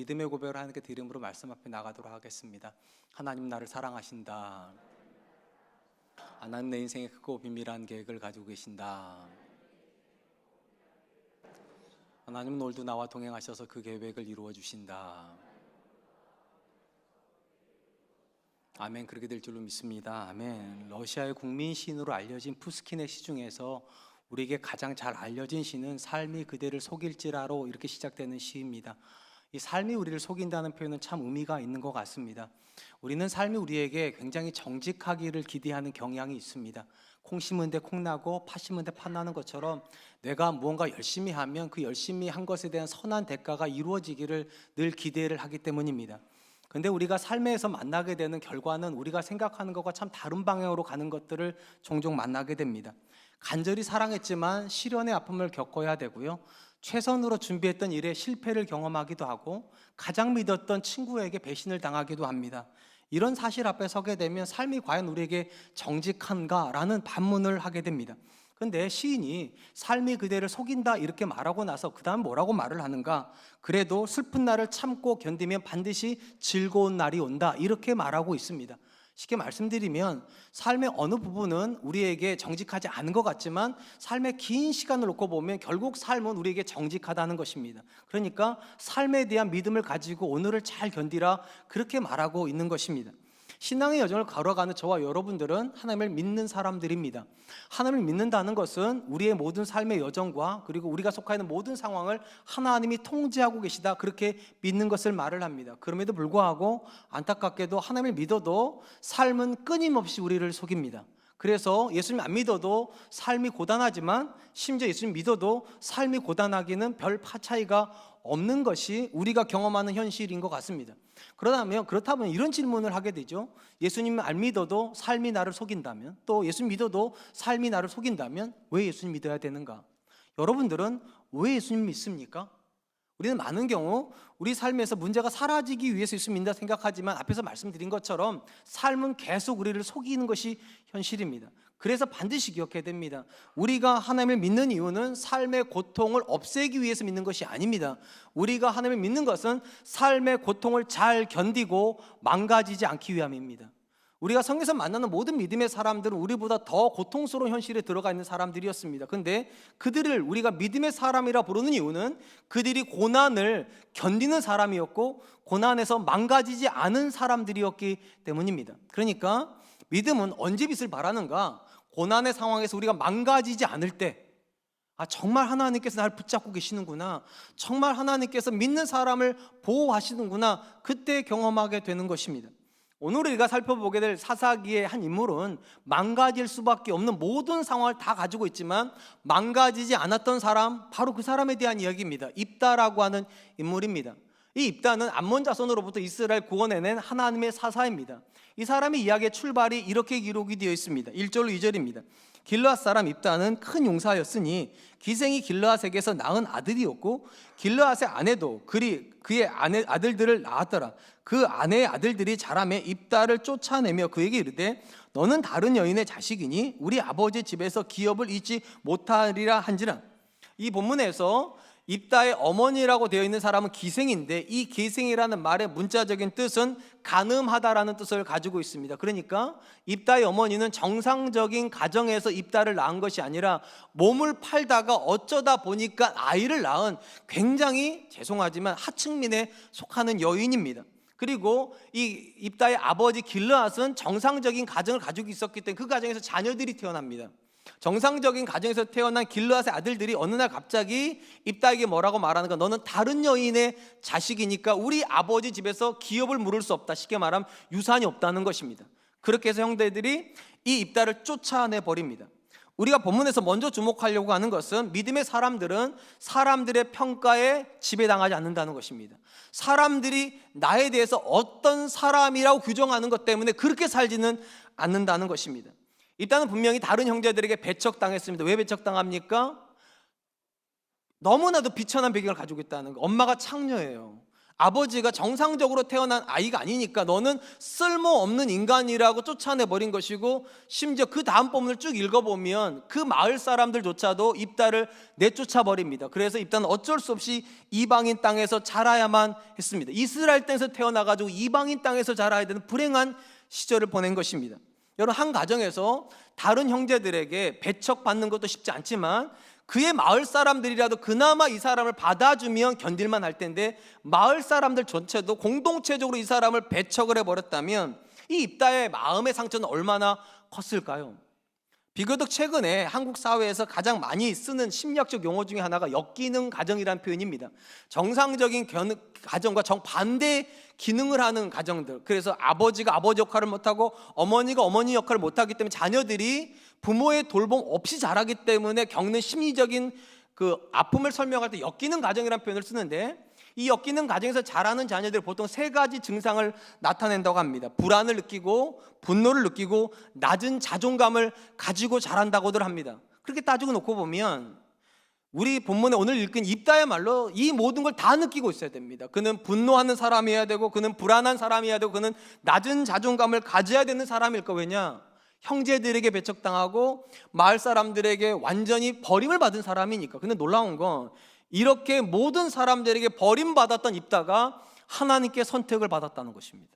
믿음의 고백을 하나님께 드림으로 말씀 앞에 나가도록 하겠습니다. 하나님 나를 사랑하신다. 하나님 내 인생에 크고 비밀한 계획을 가지고 계신다. 하나님은 오늘도 나와 동행하셔서 그 계획을 이루어 주신다. 아멘. 그렇게 될 줄로 믿습니다. 아멘. 러시아의 국민 시인으로 알려진 푸스킨의 시 중에서 우리에게 가장 잘 알려진 시는 삶이 그대를 속일지라로 이렇게 시작되는 시입니다. 이 삶이 우리를 속인다는 표현은 참 의미가 있는 것 같습니다. 우리는 삶이 우리에게 굉장히 정직하기를 기대하는 경향이 있습니다. 콩 심은 데 콩 나고 팥 심은 데 팥 나는 것처럼 내가 무언가 열심히 하면 그 열심히 한 것에 대한 선한 대가가 이루어지기를 늘 기대를 하기 때문입니다. 근데 우리가 삶에서 만나게 되는 결과는 우리가 생각하는 것과 참 다른 방향으로 가는 것들을 종종 만나게 됩니다. 간절히 사랑했지만 시련의 아픔을 겪어야 되고요, 최선으로 준비했던 일에 실패를 경험하기도 하고 가장 믿었던 친구에게 배신을 당하기도 합니다. 이런 사실 앞에 서게 되면 삶이 과연 우리에게 정직한가라는 반문을 하게 됩니다. 근데 시인이 삶이 그대를 속인다 이렇게 말하고 나서 그 다음 뭐라고 말을 하는가? 그래도 슬픈 날을 참고 견디면 반드시 즐거운 날이 온다 이렇게 말하고 있습니다. 쉽게 말씀드리면 삶의 어느 부분은 우리에게 정직하지 않은 것 같지만 삶의 긴 시간을 놓고 보면 결국 삶은 우리에게 정직하다는 것입니다. 그러니까 삶에 대한 믿음을 가지고 오늘을 잘 견디라 그렇게 말하고 있는 것입니다. 신앙의 여정을 걸어가는 저와 여러분들은 하나님을 믿는 사람들입니다. 하나님을 믿는다는 것은 우리의 모든 삶의 여정과 그리고 우리가 속하 있는 모든 상황을 하나님이 통제하고 계시다 그렇게 믿는 것을 말을 합니다. 그럼에도 불구하고 안타깝게도 하나님을 믿어도 삶은 끊임없이 우리를 속입니다. 그래서 예수님 안 믿어도 삶이 고단하지만 심지어 예수님 믿어도 삶이 고단하기는 별 차이가 없는 것이 우리가 경험하는 현실인 것 같습니다. 그렇다면 이런 질문을 하게 되죠. 예수님 안 믿어도 삶이 나를 속인다면, 또 예수님 믿어도 삶이 나를 속인다면 왜 예수님 믿어야 되는가? 여러분들은 왜 예수님 믿습니까? 우리는 많은 경우 우리 삶에서 문제가 사라지기 위해서 예수 믿는다 생각하지만 앞에서 말씀드린 것처럼 삶은 계속 우리를 속이는 것이 현실입니다. 그래서 반드시 기억해야 됩니다. 우리가 하나님을 믿는 이유는 삶의 고통을 없애기 위해서 믿는 것이 아닙니다. 우리가 하나님을 믿는 것은 삶의 고통을 잘 견디고 망가지지 않기 위함입니다. 우리가 성경에서 만나는 모든 믿음의 사람들은 우리보다 더 고통스러운 현실에 들어가 있는 사람들이었습니다. 그런데 그들을 우리가 믿음의 사람이라 부르는 이유는 그들이 고난을 견디는 사람이었고 고난에서 망가지지 않은 사람들이었기 때문입니다. 그러니까 믿음은 언제 빛을 발하는가? 고난의 상황에서 우리가 망가지지 않을 때, 정말 하나님께서 나를 붙잡고 계시는구나, 정말 하나님께서 믿는 사람을 보호하시는구나, 그때 경험하게 되는 것입니다. 오늘 우리가 살펴보게 될 사사기의 한 인물은 망가질 수밖에 없는 모든 상황을 다 가지고 있지만 망가지지 않았던 사람, 바로 그 사람에 대한 이야기입니다. 입다라고 하는 인물입니다. 이 입다는 암몬 자손으로부터 이스라엘 구원해낸 하나님의 사사입니다. 이 사람의 이야기의 출발이 이렇게 기록이 되어 있습니다. 1절로 2절입니다. 길르앗 사람 입다는 큰 용사였으니 기생이 길르앗에게서 낳은 아들이었고 길르앗의 아내도 그의 아들들을 낳았더라. 그 아내의 아들들이 자라매 입다를 쫓아내며 그에게 이르되 너는 다른 여인의 자식이니 우리 아버지 집에서 기업을 잊지 못하리라 한지라. 이 본문에서 입다의 어머니라고 되어 있는 사람은 기생인데 이 기생이라는 말의 문자적인 뜻은 간음하다라는 뜻을 가지고 있습니다. 그러니까 입다의 어머니는 정상적인 가정에서 입다를 낳은 것이 아니라 몸을 팔다가 어쩌다 보니까 아이를 낳은 굉장히 죄송하지만 하층민에 속하는 여인입니다. 그리고 이 입다의 아버지 길르앗은 정상적인 가정을 가지고 있었기 때문에 그 가정에서 자녀들이 태어납니다. 정상적인 가정에서 태어난 길르앗의 아들들이 어느 날 갑자기 입다에게 뭐라고 말하는가? 너는 다른 여인의 자식이니까 우리 아버지 집에서 기업을 물을 수 없다. 쉽게 말하면 유산이 없다는 것입니다. 그렇게 해서 형제들이 이 입다를 쫓아내 버립니다. 우리가 본문에서 먼저 주목하려고 하는 것은 믿음의 사람들은 사람들의 평가에 지배당하지 않는다는 것입니다. 사람들이 나에 대해서 어떤 사람이라고 규정하는 것 때문에 그렇게 살지는 않는다는 것입니다. 입다는 분명히 다른 형제들에게 배척당했습니다. 왜 배척당합니까? 너무나도 비천한 배경을 가지고 있다는 거. 엄마가 창녀예요. 아버지가 정상적으로 태어난 아이가 아니니까 너는 쓸모없는 인간이라고 쫓아내버린 것이고, 심지어 그 다음 본문을 쭉 읽어보면 그 마을 사람들조차도 입다를 내쫓아버립니다. 그래서 입다는 어쩔 수 없이 이방인 땅에서 자라야만 했습니다. 이스라엘 땅에서 태어나가지고 이방인 땅에서 자라야 되는 불행한 시절을 보낸 것입니다. 여러분, 한 가정에서 다른 형제들에게 배척받는 것도 쉽지 않지만 그의 마을 사람들이라도 그나마 이 사람을 받아주면 견딜만 할 텐데, 마을 사람들 전체도 공동체적으로 이 사람을 배척을 해버렸다면 이 입다의 마음의 상처는 얼마나 컸을까요? 비교적 최근에 한국 사회에서 가장 많이 쓰는 심리학적 용어 중에 하나가 역기능 가정이라는 표현입니다. 정상적인 가정과 정반대 기능을 하는 가정들, 그래서 아버지가 아버지 역할을 못하고 어머니가 어머니 역할을 못하기 때문에 자녀들이 부모의 돌봄 없이 자라기 때문에 겪는 심리적인 그 아픔을 설명할 때 역기능 가정이라는 표현을 쓰는데, 이 역기능 가정에서 자라는 자녀들이 보통 세 가지 증상을 나타낸다고 합니다. 불안을 느끼고 분노를 느끼고 낮은 자존감을 가지고 자란다고들 합니다. 그렇게 따지고 놓고 보면 우리 본문에 오늘 읽은 입다야말로 이 모든 걸 다 느끼고 있어야 됩니다. 그는 분노하는 사람이어야 되고, 그는 불안한 사람이어야 되고, 그는 낮은 자존감을 가져야 되는 사람일까. 왜냐? 형제들에게 배척당하고 마을 사람들에게 완전히 버림을 받은 사람이니까. 근데 놀라운 건 이렇게 모든 사람들에게 버림받았던 입다가 하나님께 선택을 받았다는 것입니다.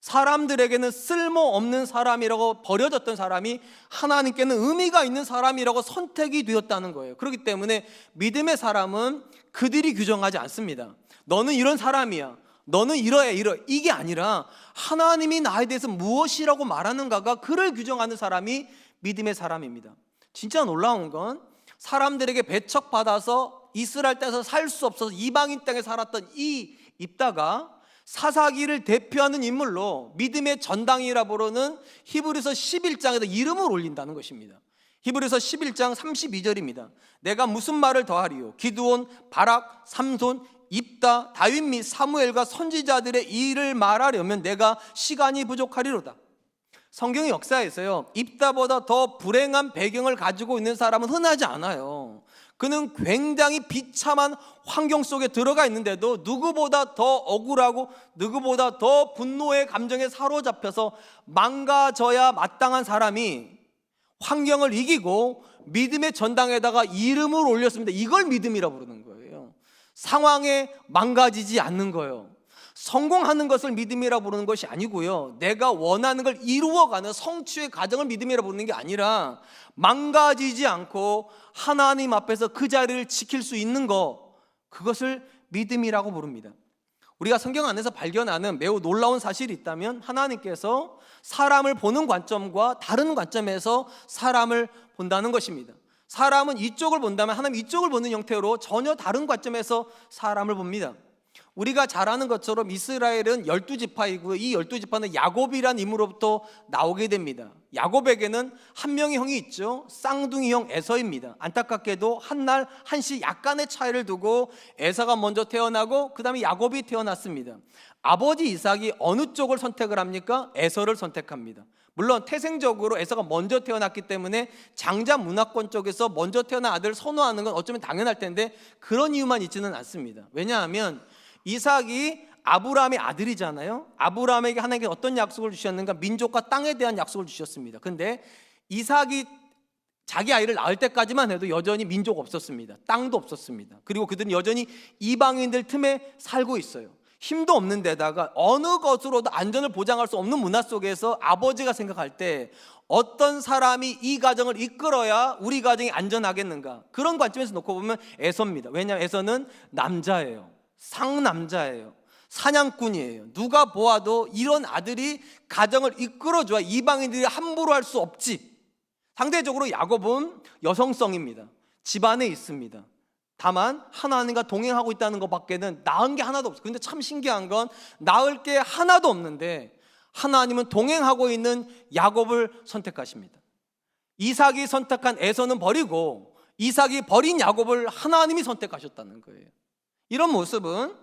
사람들에게는 쓸모없는 사람이라고 버려졌던 사람이 하나님께는 의미가 있는 사람이라고 선택이 되었다는 거예요. 그렇기 때문에 믿음의 사람은 그들이 규정하지 않습니다. 너는 이런 사람이야, 너는 이러해, 이게 아니라 하나님이 나에 대해서 무엇이라고 말하는가가 그를 규정하는 사람이 믿음의 사람입니다. 진짜 놀라운 건 사람들에게 배척받아서 이스라엘 땅에서 살 수 없어서 이방인 땅에 살았던 이 입다가 사사기를 대표하는 인물로 믿음의 전당이라 부르는 히브리서 11장에서 이름을 올린다는 것입니다. 히브리서 11장 32절입니다. 내가 무슨 말을 더하리요? 기드온, 바락, 삼손, 입다, 다윗 및 사무엘과 선지자들의 일을 말하려면 내가 시간이 부족하리로다. 성경의 역사에서요, 입다보다 더 불행한 배경을 가지고 있는 사람은 흔하지 않아요. 그는 굉장히 비참한 환경 속에 들어가 있는데도 누구보다 더 억울하고 누구보다 더 분노의 감정에 사로잡혀서 망가져야 마땅한 사람이 환경을 이기고 믿음의 전당에다가 이름을 올렸습니다. 이걸 믿음이라고 부르는 거예요. 상황에 망가지지 않는 거예요. 성공하는 것을 믿음이라고 부르는 것이 아니고요, 내가 원하는 걸 이루어가는 성취의 과정을 믿음이라고 부르는 게 아니라 망가지지 않고 하나님 앞에서 그 자리를 지킬 수 있는 것, 그것을 믿음이라고 부릅니다. 우리가 성경 안에서 발견하는 매우 놀라운 사실이 있다면 하나님께서 사람을 보는 관점과 다른 관점에서 사람을 본다는 것입니다. 사람은 이쪽을 본다면 하나님 이쪽을 보는 형태로 전혀 다른 관점에서 사람을 봅니다. 우리가 잘 아는 것처럼 이스라엘은 12지파이고요. 이 12지파는 야곱이라는 인물로부터 나오게 됩니다. 야곱에게는 한 명의 형이 있죠. 쌍둥이 형 에서입니다. 안타깝게도 한날 한시 약간의 차이를 두고 에서가 먼저 태어나고 그 다음에 야곱이 태어났습니다. 아버지 이삭이 어느 쪽을 선택을 합니까? 에서를 선택합니다. 물론 태생적으로 에서가 먼저 태어났기 때문에 장자 문화권 쪽에서 먼저 태어난 아들을 선호하는 건 어쩌면 당연할 텐데 그런 이유만 있지는 않습니다. 왜냐하면 이삭이 아브라함의 아들이잖아요. 아브라함에게 하나님께서 어떤 약속을 주셨는가? 민족과 땅에 대한 약속을 주셨습니다. 근데 이삭이 자기 아이를 낳을 때까지만 해도 여전히 민족 없었습니다. 땅도 없었습니다. 그리고 그들은 여전히 이방인들 틈에 살고 있어요. 힘도 없는 데다가 어느 것으로도 안전을 보장할 수 없는 문화 속에서 아버지가 생각할 때 어떤 사람이 이 가정을 이끌어야 우리 가정이 안전하겠는가? 그런 관점에서 놓고 보면 에서입니다. 왜냐하면 에서는 남자예요. 상남자예요. 사냥꾼이에요. 누가 보아도 이런 아들이 가정을 이끌어줘야 이방인들이 함부로 할 수 없지. 상대적으로 야곱은 여성성입니다. 집안에 있습니다. 다만 하나님과 동행하고 있다는 것밖에는 낳은 게 하나도 없어요. 근데 참 신기한 건 낳을 게 하나도 없는데 하나님은 동행하고 있는 야곱을 선택하십니다. 이삭이 선택한 에서는 버리고 이삭이 버린 야곱을 하나님이 선택하셨다는 거예요. 이런 모습은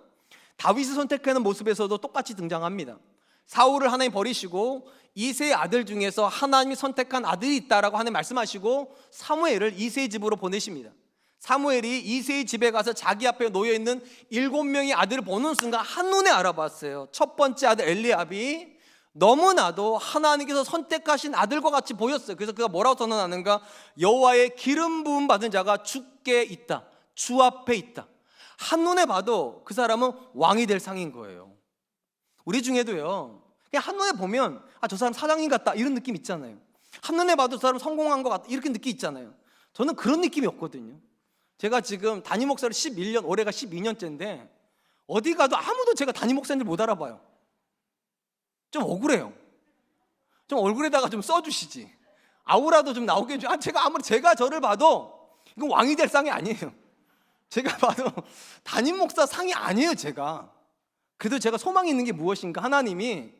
다윗이 선택하는 모습에서도 똑같이 등장합니다. 사울을 하나님 버리시고 이새의 아들 중에서 하나님이 선택한 아들이 있다라고 하나님 말씀하시고 사무엘을 이새의 집으로 보내십니다. 사무엘이 이새의 집에 가서 자기 앞에 놓여있는 7명의 아들을 보는 순간 한눈에 알아봤어요. 첫 번째 아들 엘리압이 너무나도 하나님께서 선택하신 아들과 같이 보였어요. 그래서 그가 뭐라고 선언하는가? 여호와의 기름 부음 받은 자가 주께 있다, 주 앞에 있다. 한눈에 봐도 그 사람은 왕이 될 상인 거예요. 우리 중에도요, 그냥 한눈에 보면 저 사람 사장님 같다 이런 느낌 있잖아요. 한눈에 봐도 저 사람 성공한 것 같다 이렇게 느낌 있잖아요. 저는 그런 느낌이 없거든요. 제가 지금 담임 목사를 11년, 올해가 12년째인데 어디 가도 아무도 제가 담임 목사님들 못 알아봐요. 좀 억울해요. 좀 얼굴에다가 좀 써주시지. 아우라도 좀 나오게 해줘. 제가 아무리 제가 저를 봐도 이건 왕이 될 상이 아니에요. 제가 봐도 담임 목사 상이 아니에요, 제가. 그래도 제가 소망이 있는 게 무엇인가? 하나님이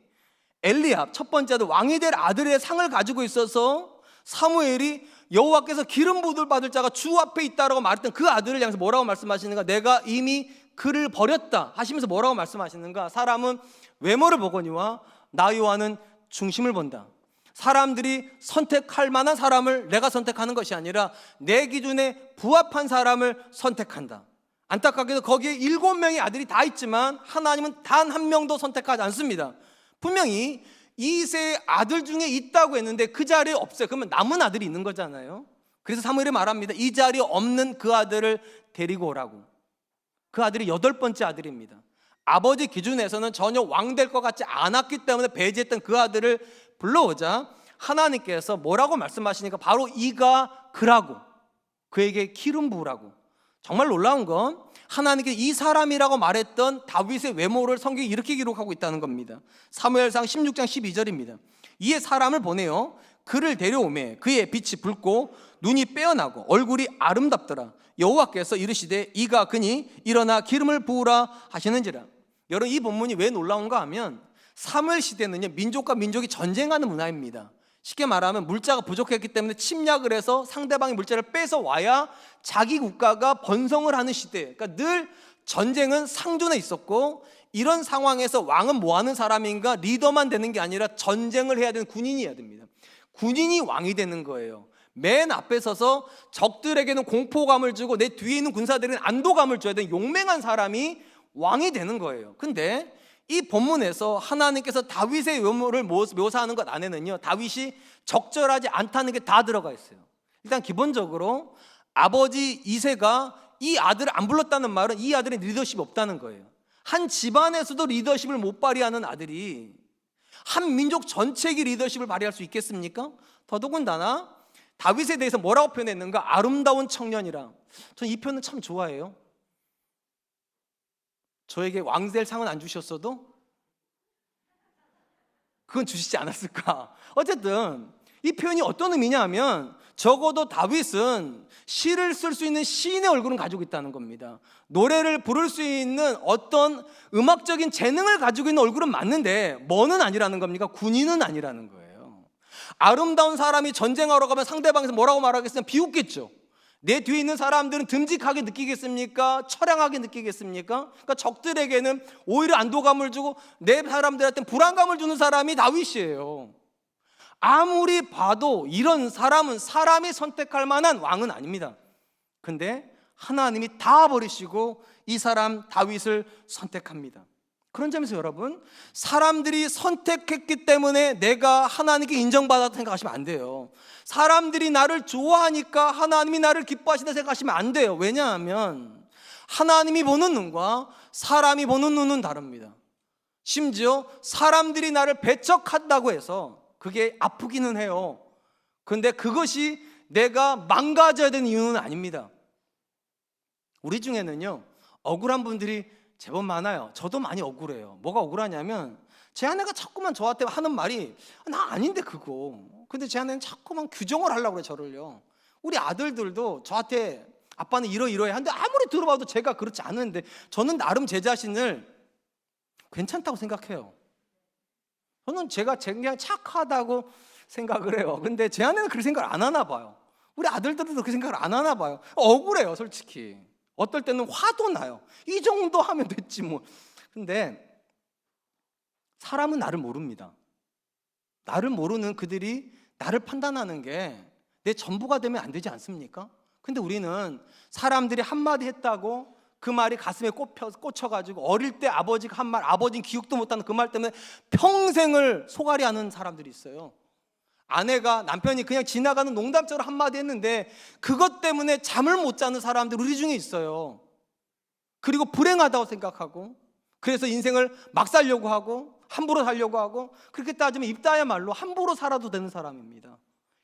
엘리압 첫 번째 아들 왕이 될 아들의 상을 가지고 있어서 사무엘이 여호와께서 기름 부음을 받을 자가 주 앞에 있다라고 말했던 그 아들을 향해서 뭐라고 말씀하시는가? 내가 이미 그를 버렸다 하시면서 뭐라고 말씀하시는가? 사람은 외모를 보거니와 나 요한은 중심을 본다. 사람들이 선택할 만한 사람을 내가 선택하는 것이 아니라 내 기준에 부합한 사람을 선택한다. 안타깝게도 거기에 7명의 아들이 다 있지만 하나님은 단 한 명도 선택하지 않습니다. 분명히 이새의 아들 중에 있다고 했는데 그 자리에 없어요. 그러면 남은 아들이 있는 거잖아요. 그래서 사무엘이 말합니다. 이 자리에 없는 그 아들을 데리고 오라고. 그 아들이 8번째 아들입니다. 아버지 기준에서는 전혀 왕 될 것 같지 않았기 때문에 배제했던 그 아들을 불러오자 하나님께서 뭐라고 말씀하시니까 바로 이가 그라고, 그에게 기름 부으라고. 정말 놀라운 건 하나님께서 이 사람이라고 말했던 다윗의 외모를 성경에 이렇게 기록하고 있다는 겁니다. 사무엘상 16장 12절입니다. 이에 사람을 보내어 그를 데려오매 그의 빛이 붉고 눈이 빼어나고 얼굴이 아름답더라. 여호와께서 이르시되 이가 그니 일어나 기름을 부으라 하시는지라. 여러분, 이 본문이 왜 놀라운가 하면 사무엘 시대는요, 민족과 민족이 전쟁하는 문화입니다. 쉽게 말하면 물자가 부족했기 때문에 침략을 해서 상대방의 물자를 뺏어 와야 자기 국가가 번성을 하는 시대. 그러니까 늘 전쟁은 상존해 있었고, 이런 상황에서 왕은 뭐 하는 사람인가? 리더만 되는 게 아니라 전쟁을 해야 되는 군인이어야 됩니다. 군인이 왕이 되는 거예요. 맨 앞에 서서 적들에게는 공포감을 주고 내 뒤에 있는 군사들에게는 안도감을 줘야 되는 용맹한 사람이 왕이 되는 거예요. 근데 이 본문에서 하나님께서 다윗의 외모를 묘사하는 것 안에는요, 다윗이 적절하지 않다는 게 다 들어가 있어요. 일단 기본적으로 아버지 이새가 이 아들을 안 불렀다는 말은 이 아들의 리더십이 없다는 거예요. 한 집안에서도 리더십을 못 발휘하는 아들이 한 민족 전체의 리더십을 발휘할 수 있겠습니까? 더더군다나 다윗에 대해서 뭐라고 표현했는가? 아름다운 청년이라. 저는 이 표현은 참 좋아해요. 저에게 왕될 상은 안 주셨어도 그건 주시지 않았을까? 어쨌든 이 표현이 어떤 의미냐 하면 적어도 다윗은 시를 쓸 수 있는 시인의 얼굴은 가지고 있다는 겁니다. 노래를 부를 수 있는 어떤 음악적인 재능을 가지고 있는 얼굴은 맞는데 뭐는 아니라는 겁니까? 군인은 아니라는 거예요. 아름다운 사람이 전쟁하러 가면 상대방에서 뭐라고 말하겠습니까? 비웃겠죠. 내 뒤에 있는 사람들은 듬직하게 느끼겠습니까? 처량하게 느끼겠습니까? 그러니까 적들에게는 오히려 안도감을 주고 내 사람들한테는 불안감을 주는 사람이 다윗이에요. 아무리 봐도 이런 사람은 사람이 선택할 만한 왕은 아닙니다. 근데 하나님이 다 버리시고 이 사람 다윗을 선택합니다. 그런 점에서 여러분, 사람들이 선택했기 때문에 내가 하나님께 인정받았다고 생각하시면 안 돼요. 사람들이 나를 좋아하니까 하나님이 나를 기뻐하신다 생각하시면 안 돼요. 왜냐하면 하나님이 보는 눈과 사람이 보는 눈은 다릅니다. 심지어 사람들이 나를 배척한다고 해서 그게 아프기는 해요. 그런데 그것이 내가 망가져야 되는 이유는 아닙니다. 우리 중에는요, 억울한 분들이 제법 많아요. 저도 많이 억울해요. 뭐가 억울하냐면 제 아내가 자꾸만 저한테 하는 말이 나 아닌데 그거. 근데 제 아내는 자꾸만 규정을 하려고 그래, 저를요. 우리 아들들도 저한테 아빠는 이러이러해 하는데 아무리 들어봐도 제가 그렇지 않은데 저는 나름 제 자신을 괜찮다고 생각해요. 저는 제가 그냥 착하다고 생각을 해요. 근데 제 아내는 그렇게 생각을 안 하나 봐요. 우리 아들들도 그렇게 생각을 안 하나 봐요. 억울해요, 솔직히. 어떨 때는 화도 나요. 이 정도 하면 됐지 뭐. 근데 사람은 나를 모릅니다. 나를 모르는 그들이 나를 판단하는 게 내 전부가 되면 안 되지 않습니까? 근데 우리는 사람들이 한마디 했다고 그 말이 가슴에 꽂혀가지고 어릴 때 아버지가 한 말, 아버지는 기억도 못하는 그 말 때문에 평생을 소갈이하는 사람들이 있어요. 아내가, 남편이 그냥 지나가는 농담처럼 한마디 했는데 그것 때문에 잠을 못 자는 사람들 우리 중에 있어요. 그리고 불행하다고 생각하고, 그래서 인생을 막 살려고 하고 함부로 살려고 하고, 그렇게 따지면 입다야말로 함부로 살아도 되는 사람입니다.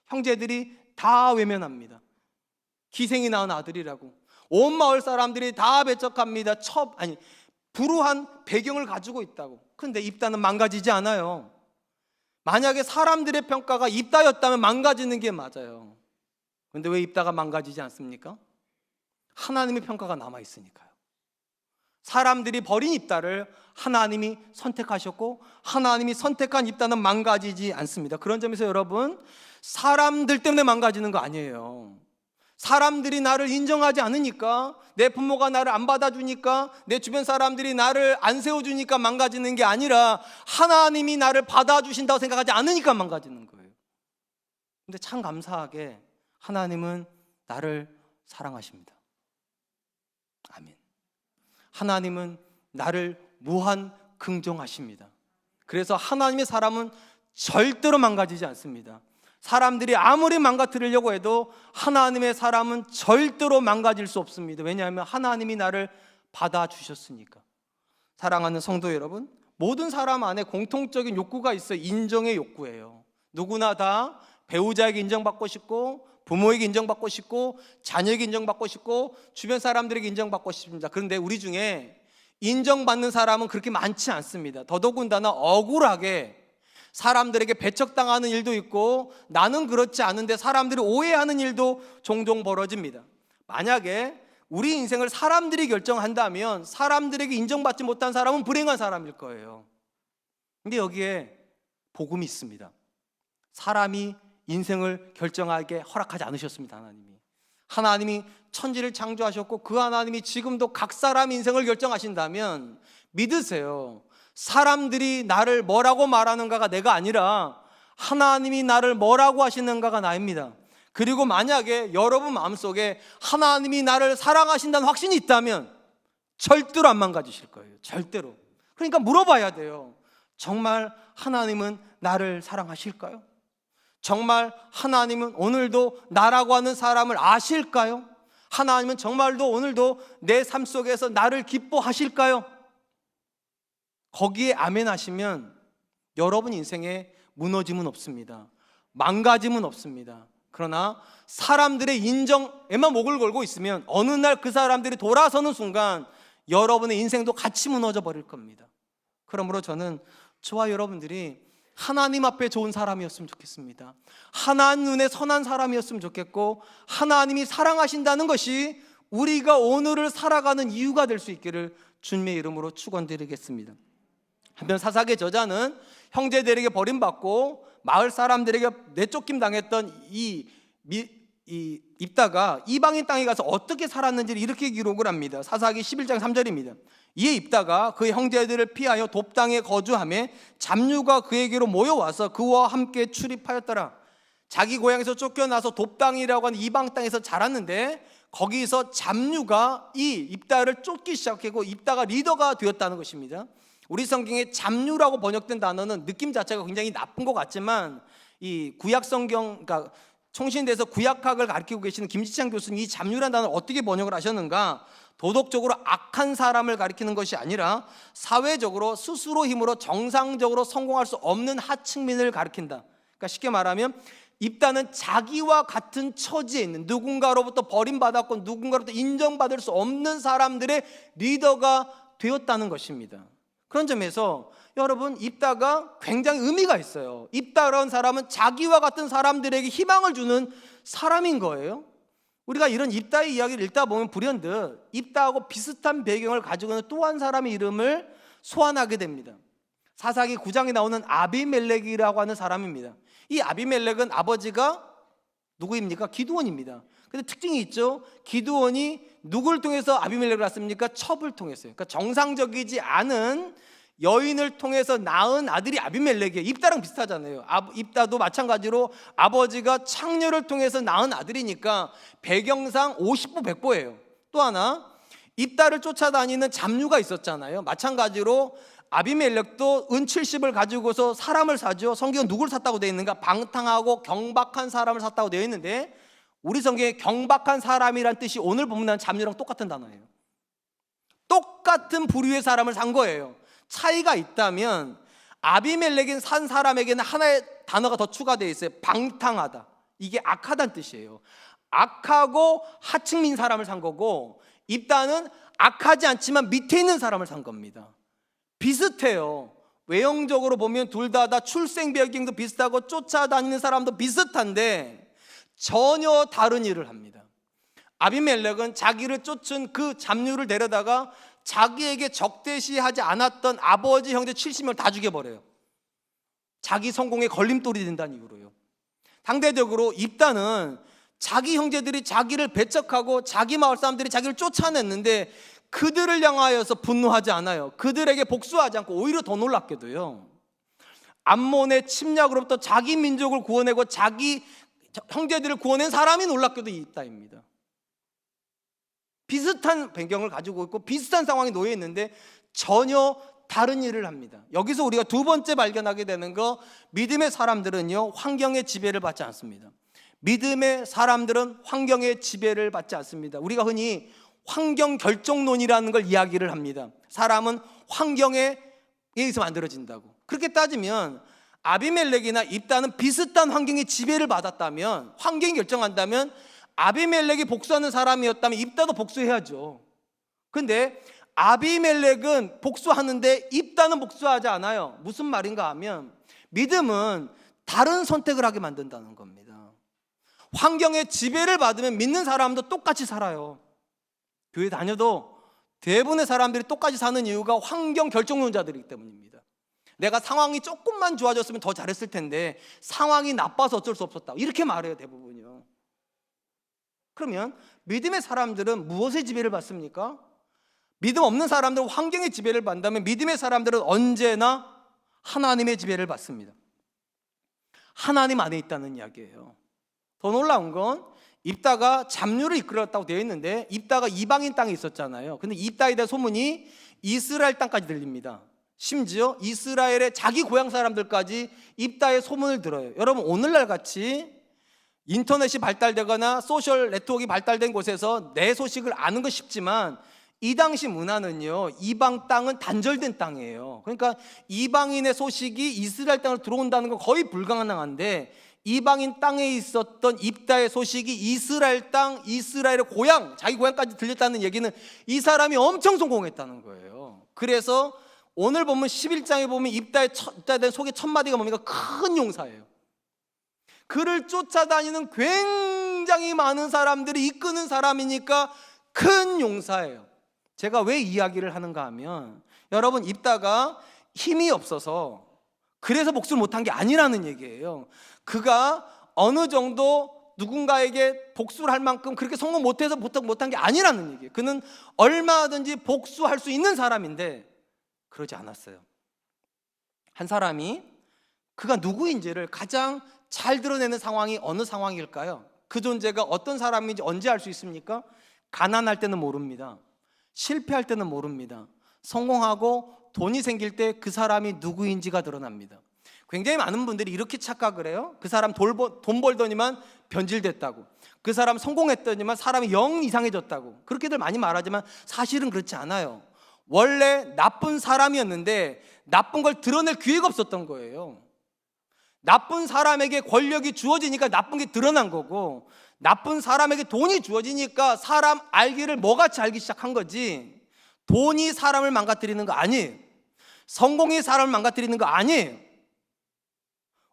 형제들이 다 외면합니다. 기생이 낳은 아들이라고 온 마을 사람들이 다 배척합니다. 불우한 배경을 가지고 있다고. 그런데 입다는 망가지지 않아요. 만약에 사람들의 평가가 입다였다면 망가지는 게 맞아요. 그런데 왜 입다가 망가지지 않습니까? 하나님의 평가가 남아있으니까요. 사람들이 버린 입다를 하나님이 선택하셨고, 하나님이 선택한 입다는 망가지지 않습니다. 그런 점에서 여러분, 사람들 때문에 망가지는 거 아니에요. 사람들이 나를 인정하지 않으니까, 내 부모가 나를 안 받아주니까, 내 주변 사람들이 나를 안 세워주니까 망가지는 게 아니라 하나님이 나를 받아주신다고 생각하지 않으니까 망가지는 거예요. 근데 참 감사하게 하나님은 나를 사랑하십니다. 아멘. 하나님은 나를 무한 긍정하십니다. 그래서 하나님의 사람은 절대로 망가지지 않습니다. 사람들이 아무리 망가뜨리려고 해도 하나님의 사람은 절대로 망가질 수 없습니다. 왜냐하면 하나님이 나를 받아주셨으니까. 사랑하는 성도 여러분, 모든 사람 안에 공통적인 욕구가 있어요. 인정의 욕구예요. 누구나 다 배우자에게 인정받고 싶고, 부모에게 인정받고 싶고, 자녀에게 인정받고 싶고, 주변 사람들에게 인정받고 싶습니다. 그런데 우리 중에 인정받는 사람은 그렇게 많지 않습니다. 더더군다나 억울하게 사람들에게 배척당하는 일도 있고, 나는 그렇지 않은데 사람들이 오해하는 일도 종종 벌어집니다. 만약에 우리 인생을 사람들이 결정한다면 사람들에게 인정받지 못한 사람은 불행한 사람일 거예요. 근데 여기에 복음이 있습니다. 사람이 인생을 결정하게 허락하지 않으셨습니다. 하나님이 천지를 창조하셨고, 그 하나님이 지금도 각 사람 인생을 결정하신다면 믿으세요. 사람들이 나를 뭐라고 말하는가가 내가 아니라 하나님이 나를 뭐라고 하시는가가 나입니다. 그리고 만약에 여러분 마음속에 하나님이 나를 사랑하신다는 확신이 있다면 절대로 안 망가지실 거예요. 절대로. 그러니까 물어봐야 돼요. 정말 하나님은 나를 사랑하실까요? 정말 하나님은 오늘도 나라고 하는 사람을 아실까요? 하나님은 정말로 오늘도 내 삶 속에서 나를 기뻐하실까요? 거기에 아멘 하시면 여러분 인생에 무너짐은 없습니다. 망가짐은 없습니다. 그러나 사람들의 인정에만 목을 걸고 있으면 어느 날 그 사람들이 돌아서는 순간 여러분의 인생도 같이 무너져 버릴 겁니다. 그러므로 저는 저와 여러분들이 하나님 앞에 좋은 사람이었으면 좋겠습니다. 하나님 눈에 선한 사람이었으면 좋겠고, 하나님이 사랑하신다는 것이 우리가 오늘을 살아가는 이유가 될 수 있기를 주님의 이름으로 축원드리겠습니다. 한편 사사기의 저자는 형제들에게 버림받고 마을 사람들에게 내쫓김 당했던 이 입다가 이방인 땅에 가서 어떻게 살았는지를 이렇게 기록을 합니다. 사사기 11장 3절입니다. 이에 입다가 그의 형제들을 피하여 돕당에 거주하매 잡류가 그에게로 모여와서 그와 함께 출입하였더라. 자기 고향에서 쫓겨나서 돕당이라고 하는 이방 땅에서 자랐는데 거기서 잡류가 이 입다를 쫓기 시작했고 입다가 리더가 되었다는 것입니다. 우리 성경에 잡류라고 번역된 단어는 느낌 자체가 굉장히 나쁜 것 같지만, 이 구약 성경, 그러니까 총신대에서 구약학을 가르치고 계시는 김지창 교수님이 이 잡류라는 단어를 어떻게 번역을 하셨는가? 도덕적으로 악한 사람을 가리키는 것이 아니라 사회적으로 스스로 힘으로 정상적으로 성공할 수 없는 하층민을 가리킨다. 그러니까 쉽게 말하면 입다는 자기와 같은 처지에 있는, 누군가로부터 버림받았고 누군가로부터 인정받을 수 없는 사람들의 리더가 되었다는 것입니다. 그런 점에서 여러분, 입다가 굉장히 의미가 있어요. 입다라는 사람은 자기와 같은 사람들에게 희망을 주는 사람인 거예요. 우리가 이런 입다의 이야기를 읽다 보면 불현듯 입다하고 비슷한 배경을 가지고 있는 또 한 사람의 이름을 소환하게 됩니다. 사사기 9장에 나오는 아비멜렉이라고 하는 사람입니다. 이 아비멜렉은 아버지가 누구입니까? 기드온입니다. 근데 특징이 있죠. 기드온이 누굴 통해서 아비멜렉을 낳습니까? 첩을 통해서요. 그러니까 정상적이지 않은 여인을 통해서 낳은 아들이 아비멜렉이에요. 입다랑 비슷하잖아요. 입다도 마찬가지로 아버지가 창녀를 통해서 낳은 아들이니까 배경상 50보 100보예요. 또 하나, 입다를 쫓아다니는 잡류가 있었잖아요. 마찬가지로 아비멜렉도 은 70을 가지고서 사람을 사죠. 성경은 누굴 샀다고 되어 있는가? 방탕하고 경박한 사람을 샀다고 되어 있는데, 우리 성경에 경박한 사람이란 뜻이 오늘 보면 잡류랑 똑같은 단어예요. 똑같은 부류의 사람을 산 거예요. 차이가 있다면 아비멜렉인 산 사람에게는 하나의 단어가 더 추가되어 있어요. 방탕하다. 이게 악하다는 뜻이에요. 악하고 하층민 사람을 산 거고, 입다는 악하지 않지만 밑에 있는 사람을 산 겁니다. 비슷해요. 외형적으로 보면 둘 다 출생 배경도 비슷하고 쫓아다니는 사람도 비슷한데 전혀 다른 일을 합니다. 아비멜렉은 자기를 쫓은 그 잡류를 데려다가 자기에게 적대시하지 않았던 아버지 형제 70명을 다 죽여버려요. 자기 성공에 걸림돌이 된다는 이유로요. 상대적으로 입다는 자기 형제들이 자기를 배척하고 자기 마을 사람들이 자기를 쫓아냈는데 그들을 향하여서 분노하지 않아요. 그들에게 복수하지 않고 오히려 더 놀랍게도요, 암몬의 침략으로부터 자기 민족을 구원하고 자기 형제들을 구원한 사람이 놀랍게도 입다입니다. 비슷한 배경을 가지고 있고 비슷한 상황에 놓여 있는데 전혀 다른 일을 합니다. 여기서 우리가 두 번째 발견하게 되는 거, 믿음의 사람들은요 환경의 지배를 받지 않습니다. 믿음의 사람들은 환경의 지배를 받지 않습니다. 우리가 흔히 환경 결정론이라는 걸 이야기를 합니다. 사람은 환경에 의해서 만들어진다고. 그렇게 따지면 아비멜렉이나 입다는 비슷한 환경의 지배를 받았다면, 환경이 결정한다면 아비멜렉이 복수하는 사람이었다면 입다도 복수해야죠. 근데 아비멜렉은 복수하는데 입다는 복수하지 않아요. 무슨 말인가 하면 믿음은 다른 선택을 하게 만든다는 겁니다. 환경의 지배를 받으면 믿는 사람도 똑같이 살아요. 교회 다녀도 대부분의 사람들이 똑같이 사는 이유가 환경 결정론자들이기 때문입니다. 내가 상황이 조금만 좋아졌으면 더 잘했을 텐데 상황이 나빠서 어쩔 수 없었다, 이렇게 말해요 대부분요. 그러면 믿음의 사람들은 무엇의 지배를 받습니까? 믿음 없는 사람들은 환경의 지배를 받는다면 믿음의 사람들은 언제나 하나님의 지배를 받습니다. 하나님 안에 있다는 이야기예요. 더 놀라운 건 입다가 잡류를 이끌었다고 되어 있는데 입다가 이방인 땅에 있었잖아요. 근데 입다에 대한 소문이 이스라엘 땅까지 들립니다. 심지어 이스라엘의 자기 고향 사람들까지 입다의 소문을 들어요. 여러분, 오늘날 같이 인터넷이 발달되거나 소셜 네트워크가 발달된 곳에서 내 소식을 아는 건 쉽지만 이 당시 문화는요, 이방 땅은 단절된 땅이에요. 그러니까 이방인의 소식이 이스라엘 땅으로 들어온다는 건 거의 불가능한데, 이방인 땅에 있었던 입다의 소식이 이스라엘 땅, 이스라엘의 고향, 자기 고향까지 들렸다는 얘기는 이 사람이 엄청 성공했다는 거예요. 그래서 오늘 보면 11장에 보면 입다에 대한 소개 첫 마디가 뭡니까? 큰 용사예요. 그를 쫓아다니는 굉장히 많은 사람들이 이끄는 사람이니까 큰 용사예요. 제가 왜 이야기를 하는가 하면, 여러분, 입다가 힘이 없어서 그래서 복수를 못한 게 아니라는 얘기예요. 그가 어느 정도 누군가에게 복수를 할 만큼 그렇게 성공 못해서 못한 게 아니라는 얘기예요. 그는 얼마든지 복수할 수 있는 사람인데 그러지 않았어요. 한 사람이 그가 누구인지를 가장 잘 드러내는 상황이 어느 상황일까요? 그 존재가 어떤 사람인지 언제 알 수 있습니까? 가난할 때는 모릅니다. 실패할 때는 모릅니다. 성공하고 돈이 생길 때 그 사람이 누구인지가 드러납니다. 굉장히 많은 분들이 이렇게 착각을 해요. 그 사람 돈 벌더니만 변질됐다고, 그 사람 성공했더니만 사람이 영 이상해졌다고, 그렇게들 많이 말하지만 사실은 그렇지 않아요. 원래 나쁜 사람이었는데 나쁜 걸 드러낼 기회가 없었던 거예요. 나쁜 사람에게 권력이 주어지니까 나쁜 게 드러난 거고, 나쁜 사람에게 돈이 주어지니까 사람 알기를 뭐같이 알기 시작한 거지, 돈이 사람을 망가뜨리는 거 아니에요. 성공이 사람을 망가뜨리는 거 아니에요.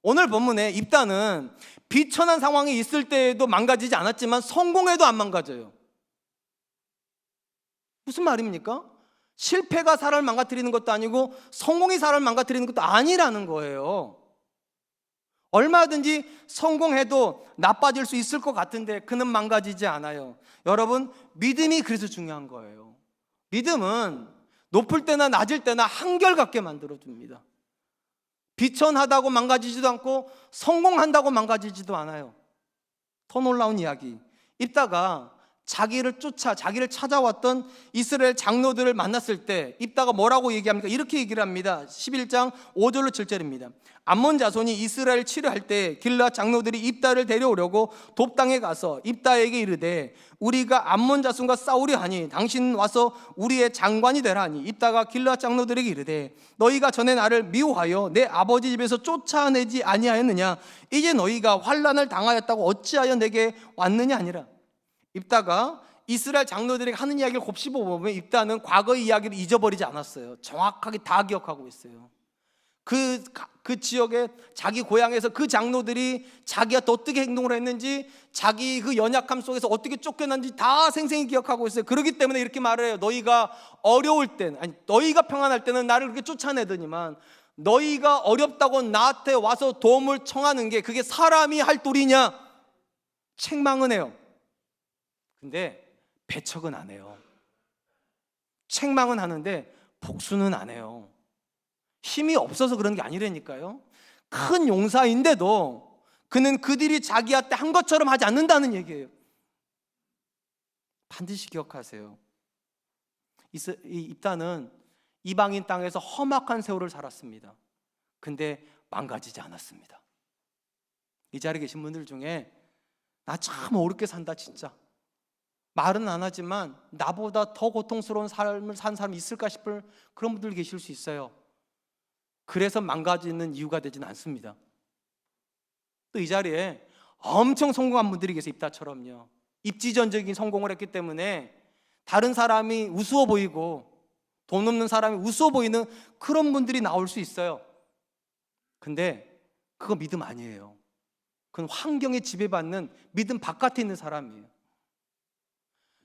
오늘 본문에 입다는 비천한 상황에 있을 때에도 망가지지 않았지만 성공해도 안 망가져요. 무슨 말입니까? 실패가 사람을 망가뜨리는 것도 아니고 성공이 사람을 망가뜨리는 것도 아니라는 거예요. 얼마든지 성공해도 나빠질 수 있을 것 같은데 그는 망가지지 않아요. 여러분, 믿음이 그래서 중요한 거예요. 믿음은 높을 때나 낮을 때나 한결같게 만들어줍니다. 비천하다고 망가지지도 않고 성공한다고 망가지지도 않아요. 더 놀라운 이야기, 입다가 자기를 찾아왔던 이스라엘 장로들을 만났을 때 입다가 뭐라고 얘기합니까? 이렇게 얘기를 합니다. 11장 5절로 7절입니다. 암몬 자손이 이스라엘 치료할 때 길르앗 장로들이 입다를 데려오려고 돕당에 가서 입다에게 이르되 우리가 암몬 자손과 싸우려 하니 당신 와서 우리의 장관이 되라 하니 입다가 길르앗 장로들에게 이르되 너희가 전에 나를 미워하여 내 아버지 집에서 쫓아내지 아니하였느냐? 이제 너희가 환난을 당하였다고 어찌하여 내게 왔느냐 하니라. 입다가 이스라엘 장로들에게 하는 이야기를 곱씹어 보면 입다는 과거의 이야기를 잊어버리지 않았어요. 정확하게 다 기억하고 있어요. 그 지역에 자기 고향에서 그 장로들이 자기가 또 어떻게 행동을 했는지, 자기 그 연약함 속에서 어떻게 쫓겨난지 다 생생히 기억하고 있어요. 그렇기 때문에 이렇게 말을 해요. 너희가 어려울 때는, 아니 너희가 평안할 때는 나를 그렇게 쫓아내더니만 너희가 어렵다고 나한테 와서 도움을 청하는 게 그게 사람이 할 도리냐? 책망은 해요. 근데 배척은 안 해요. 책망은 하는데 복수는 안 해요. 힘이 없어서 그런 게 아니라니까요. 큰 용사인데도 그는 그들이 자기한테 한 것처럼 하지 않는다는 얘기예요. 반드시 기억하세요. 입다는 이방인 땅에서 험악한 세월을 살았습니다. 근데 망가지지 않았습니다. 이 자리에 계신 분들 중에 나 참 어렵게 산다 진짜, 말은 안 하지만 나보다 더 고통스러운 삶을 산 사람이 있을까 싶을 그런 분들 계실 수 있어요. 그래서 망가지는 이유가 되지는 않습니다. 또 이 자리에 엄청 성공한 분들이 계세요. 입다처럼요. 입지전적인 성공을 했기 때문에 다른 사람이 우스워 보이고 돈 없는 사람이 우스워 보이는 그런 분들이 나올 수 있어요. 근데 그거 믿음 아니에요. 그건 환경에 지배받는 믿음 바깥에 있는 사람이에요.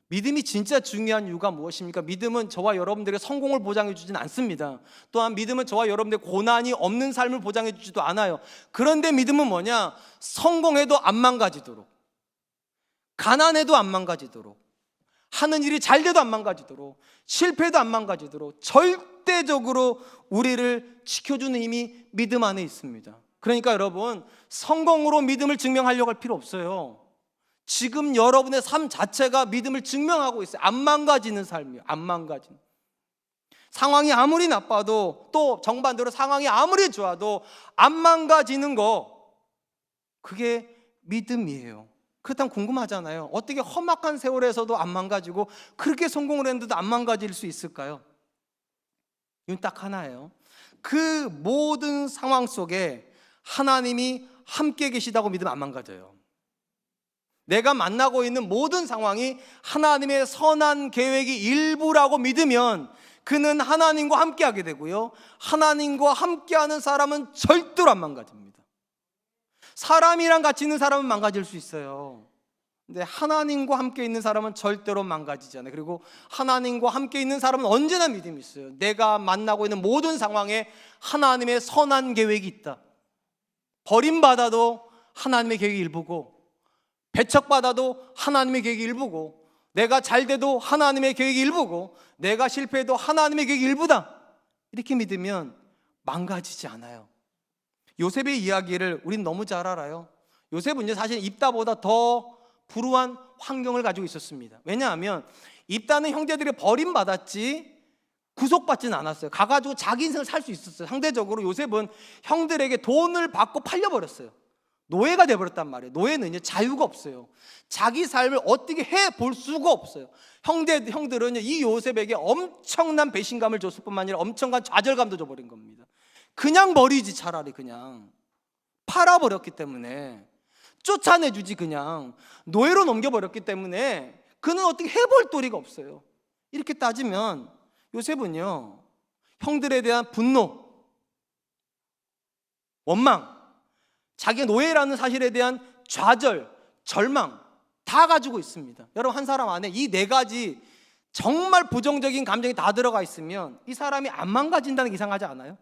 믿음이 진짜 중요한 이유가 무엇입니까? 믿음은 저와 여러분들의 성공을 보장해 주진 않습니다. 또한 믿음은 저와 여러분들의 고난이 없는 삶을 보장해 주지도 않아요. 그런데 믿음은 뭐냐? 성공해도 안 망가지도록, 가난해도 안 망가지도록, 하는 일이 잘 돼도 안 망가지도록, 실패해도 안 망가지도록 절대적으로 우리를 지켜주는 힘이 믿음 안에 있습니다. 그러니까 여러분, 성공으로 믿음을 증명하려고 할 필요 없어요. 지금 여러분의 삶 자체가 믿음을 증명하고 있어요. 안 망가지는 삶이에요. 안 망가지는. 상황이 아무리 나빠도, 또 정반대로 상황이 아무리 좋아도 안 망가지는 거, 그게 믿음이에요. 그렇다면 궁금하잖아요. 어떻게 험악한 세월에서도 안 망가지고 그렇게 성공을 했는데도 안 망가질 수 있을까요? 이건 딱 하나예요. 그 모든 상황 속에 하나님이 함께 계시다고 믿으면 안 망가져요. 내가 만나고 있는 모든 상황이 하나님의 선한 계획이 일부라고 믿으면 그는 하나님과 함께하게 되고요, 하나님과 함께하는 사람은 절대로 안 망가집니다. 사람이랑 같이 있는 사람은 망가질 수 있어요. 근데 하나님과 함께 있는 사람은 절대로 망가지지 않아요. 그리고 하나님과 함께 있는 사람은 언제나 믿음이 있어요. 내가 만나고 있는 모든 상황에 하나님의 선한 계획이 있다. 버림받아도 하나님의 계획이 일부고, 배척받아도 하나님의 계획이 일부고, 내가 잘 돼도 하나님의 계획이 일부고, 내가 실패해도 하나님의 계획이 일부다. 이렇게 믿으면 망가지지 않아요. 요셉의 이야기를 우린 너무 잘 알아요. 요셉은 사실 입다보다 더 불우한 환경을 가지고 있었습니다. 왜냐하면 입다는 형제들이 버림받았지 구속받지는 않았어요. 가가지고 자기 인생을 살 수 있었어요. 상대적으로 요셉은 형들에게 돈을 받고 팔려버렸어요. 노예가 돼버렸단 말이에요. 노예는 자유가 없어요. 자기 삶을 어떻게 해볼 수가 없어요. 형들은 이 요셉에게 엄청난 배신감을 줬을 뿐만 아니라 엄청난 좌절감도 줘버린 겁니다. 그냥 버리지, 차라리 그냥 팔아버렸기 때문에, 쫓아내주지, 그냥 노예로 넘겨버렸기 때문에 그는 어떻게 해볼 도리가 없어요. 이렇게 따지면 요셉은요, 형들에 대한 분노, 원망, 자기가 노예라는 사실에 대한 좌절, 절망 다 가지고 있습니다. 여러분, 한 사람 안에 이 네 가지 정말 부정적인 감정이 다 들어가 있으면 이 사람이 안 망가진다는 게 이상하지 않아요?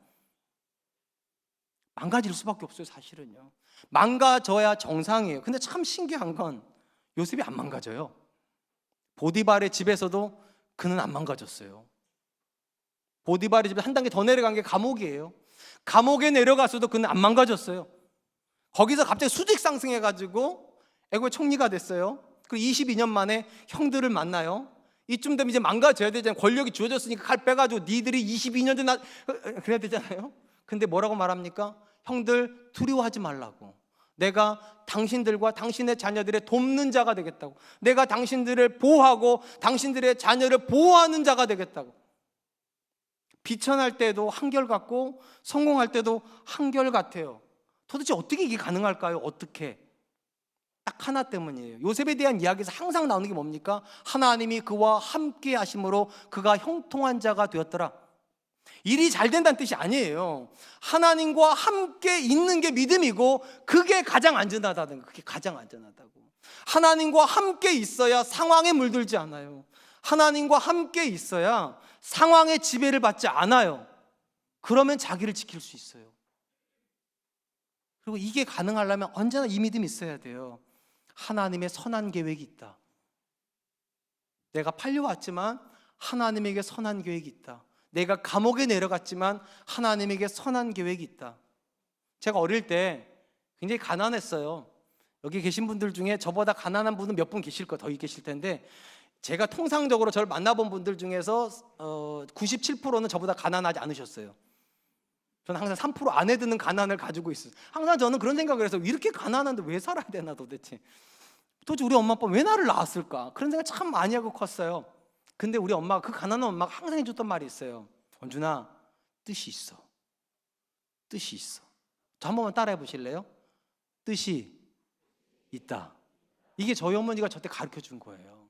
망가질 수밖에 없어요. 사실은요, 망가져야 정상이에요. 근데 참 신기한 건 요셉이 안 망가져요. 보디발의 집에서도 그는 안 망가졌어요. 보디발의 집에 한 단계 더 내려간 게 감옥이에요. 감옥에 내려가서도 그는 안 망가졌어요. 거기서 갑자기 수직 상승해가지고 애고의 총리가 됐어요. 그리고 22년 만에 형들을 만나요. 이쯤 되면 이제 망가져야 되잖아요. 권력이 주어졌으니까 칼 빼가지고 니들이 22년 전에 그래야 되잖아요. 근데 뭐라고 말합니까? 형들 두려워하지 말라고. 내가 당신들과 당신의 자녀들의 돕는 자가 되겠다고. 내가 당신들을 보호하고 당신들의 자녀를 보호하는 자가 되겠다고. 비천할 때도 한결같고 성공할 때도 한결같아요. 도대체 어떻게 이게 가능할까요? 어떻게? 딱 하나 때문이에요. 요셉에 대한 이야기에서 항상 나오는 게 뭡니까? 하나님이 그와 함께 하심으로 그가 형통한 자가 되었더라. 일이 잘 된다는 뜻이 아니에요. 하나님과 함께 있는 게 믿음이고 그게 가장 안전하다는 거. 그게 가장 안전하다고. 하나님과 함께 있어야 상황에 물들지 않아요. 하나님과 함께 있어야 상황의 지배를 받지 않아요. 그러면 자기를 지킬 수 있어요. 그리고 이게 가능하려면 언제나 이 믿음이 있어야 돼요. 하나님의 선한 계획이 있다. 내가 팔려왔지만 하나님에게 선한 계획이 있다. 내가 감옥에 내려갔지만 하나님에게 선한 계획이 있다. 제가 어릴 때 굉장히 가난했어요. 여기 계신 분들 중에 저보다 가난한 분은 몇 분 계실 거예요. 더 계실 텐데 제가 통상적으로 저를 만나본 분들 중에서 97%는 저보다 가난하지 않으셨어요. 저는 항상 3% 안에 드는 가난을 가지고 있어요. 항상 저는 그런 생각을 해서 이렇게 가난한데 왜 살아야 되나 도대체 우리 엄마 아빠 왜 나를 낳았을까? 그런 생각 참 많이 하고 컸어요. 근데 우리 엄마가 그 가난한 엄마가 항상 해줬던 말이 있어요. 원준아, 뜻이 있어. 뜻이 있어. 저 한 번만 따라해 보실래요? 뜻이 있다. 이게 저희 어머니가 저때 가르쳐 준 거예요.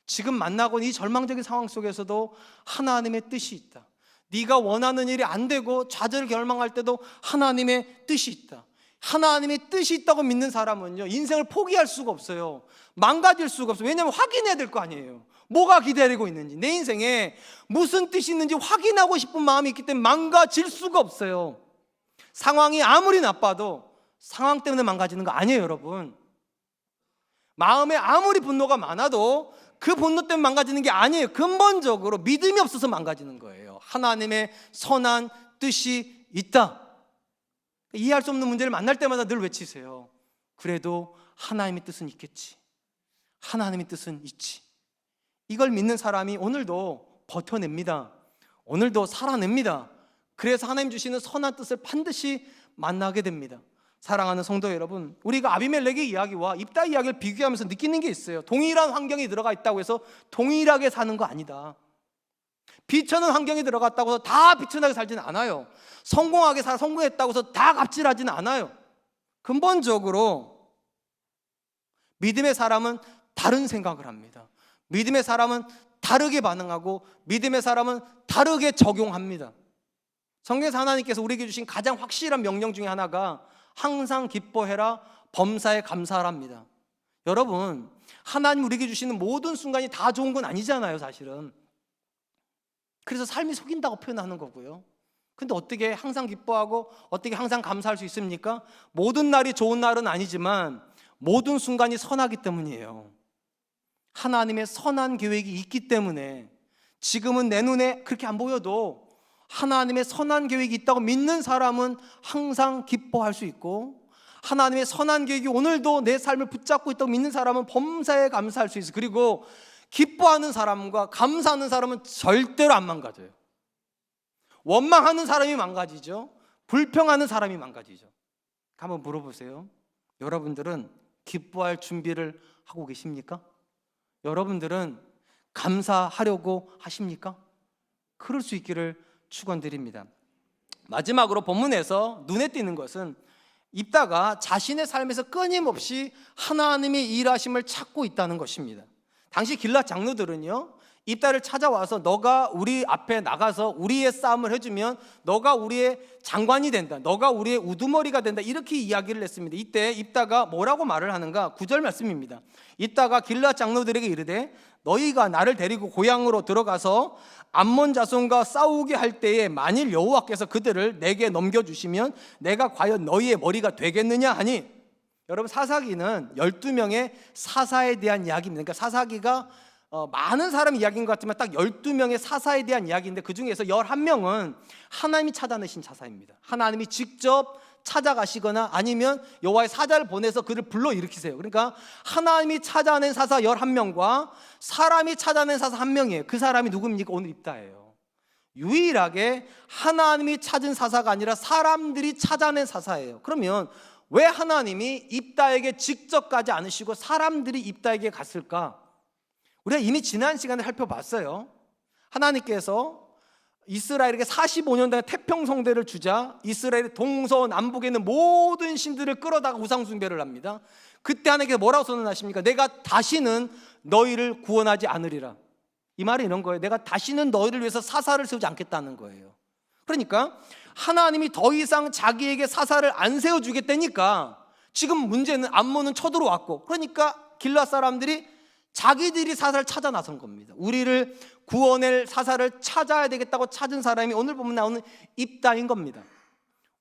지금 만나고 이 절망적인 상황 속에서도 하나님의 뜻이 있다. 네가 원하는 일이 안 되고 좌절 결망할 때도 하나님의 뜻이 있다. 하나님의 뜻이 있다고 믿는 사람은요, 인생을 포기할 수가 없어요. 망가질 수가 없어요. 왜냐하면 확인해야 될 거 아니에요. 뭐가 기다리고 있는지, 내 인생에 무슨 뜻이 있는지 확인하고 싶은 마음이 있기 때문에 망가질 수가 없어요. 상황이 아무리 나빠도 상황 때문에 망가지는 거 아니에요, 여러분. 마음에 아무리 분노가 많아도 그 분노 때문에 망가지는 게 아니에요. 근본적으로 믿음이 없어서 망가지는 거예요. 하나님의 선한 뜻이 있다. 이해할 수 없는 문제를 만날 때마다 늘 외치세요. 그래도 하나님의 뜻은 있겠지. 하나님의 뜻은 있지. 이걸 믿는 사람이 오늘도 버텨냅니다. 오늘도 살아냅니다. 그래서 하나님 주시는 선한 뜻을 반드시 만나게 됩니다. 사랑하는 성도 여러분, 우리가 아비멜렉의 이야기와 입다 이야기를 비교하면서 느끼는 게 있어요. 동일한 환경이 들어가 있다고 해서 동일하게 사는 거 아니다. 비천한 환경이 들어갔다고 해서 다 비천하게 살지는 않아요. 성공하게 성공했다고 해서 다 갑질하지는 않아요. 근본적으로 믿음의 사람은 다른 생각을 합니다. 믿음의 사람은 다르게 반응하고 믿음의 사람은 다르게 적용합니다. 성경에서 하나님께서 우리에게 주신 가장 확실한 명령 중에 하나가 항상 기뻐해라, 범사에 감사하랍니다. 여러분, 하나님 우리에게 주시는 모든 순간이 다 좋은 건 아니잖아요, 사실은. 그래서 삶이 속인다고 표현하는 거고요. 근데 어떻게 항상 기뻐하고 어떻게 항상 감사할 수 있습니까? 모든 날이 좋은 날은 아니지만 모든 순간이 선하기 때문이에요. 하나님의 선한 계획이 있기 때문에 지금은 내 눈에 그렇게 안 보여도 하나님의 선한 계획이 있다고 믿는 사람은 항상 기뻐할 수 있고, 하나님의 선한 계획이 오늘도 내 삶을 붙잡고 있다고 믿는 사람은 범사에 감사할 수 있어요. 그리고 기뻐하는 사람과 감사하는 사람은 절대로 안 망가져요. 원망하는 사람이 망가지죠. 불평하는 사람이 망가지죠. 한번 물어보세요. 여러분들은 기뻐할 준비를 하고 계십니까? 여러분들은 감사하려고 하십니까? 그럴 수 있기를 축원드립니다. 마지막으로 본문에서 눈에 띄는 것은 입다가 자신의 삶에서 끊임없이 하나님의 일하심을 찾고 있다는 것입니다. 당시 길앗 장로들은요, 입다를 찾아와서 너가 우리 앞에 나가서 우리의 싸움을 해주면 너가 우리의 장관이 된다, 너가 우리의 우두머리가 된다, 이렇게 이야기를 했습니다. 이때 입다가 뭐라고 말을 하는가? 9절 말씀입니다. 입다가 길앗 장로들에게 이르되 너희가 나를 데리고 고향으로 들어가서 암몬 자손과 싸우게 할 때에 만일 여호와께서 그들을 내게 넘겨주시면 내가 과연 너희의 머리가 되겠느냐 하니, 여러분 사사기는 12명의 사사에 대한 이야기입니다. 그러니까 사사기가 많은 사람 이야기인 것 같지만 딱 12명의 사사에 대한 이야기인데 그 중에서 11명은 하나님이 찾아내신 사사입니다. 하나님이 직접 찾아가시거나 아니면 여호와의 사자를 보내서 그를 불러일으키세요. 그러니까 하나님이 찾아낸 사사 11명과 사람이 찾아낸 사사 1명이에요. 그 사람이 누굽니까? 오늘 입다예요. 유일하게 하나님이 찾은 사사가 아니라 사람들이 찾아낸 사사예요. 그러면 왜 하나님이 입다에게 직접 가지 않으시고 사람들이 입다에게 갔을까? 우리가 이미 지난 시간에 살펴봤어요. 하나님께서 이스라엘에게 45년 동안 태평성대를 주자 이스라엘의 동서남북에 있는 모든 신들을 끌어다가 우상숭배를 합니다. 그때 하나님께서 뭐라고 선언하십니까? 내가 다시는 너희를 구원하지 않으리라. 이 말이 이런 거예요. 내가 다시는 너희를 위해서 사사를 세우지 않겠다는 거예요. 그러니까 하나님이 더 이상 자기에게 사사를 안 세워주겠다니까 지금 문제는 암몬은 쳐들어왔고, 그러니까 길앗 사람들이 자기들이 사사를 찾아 나선 겁니다. 우리를 구원할 사사를 찾아야 되겠다고 찾은 사람이 오늘 보면 나오는 입다인 겁니다.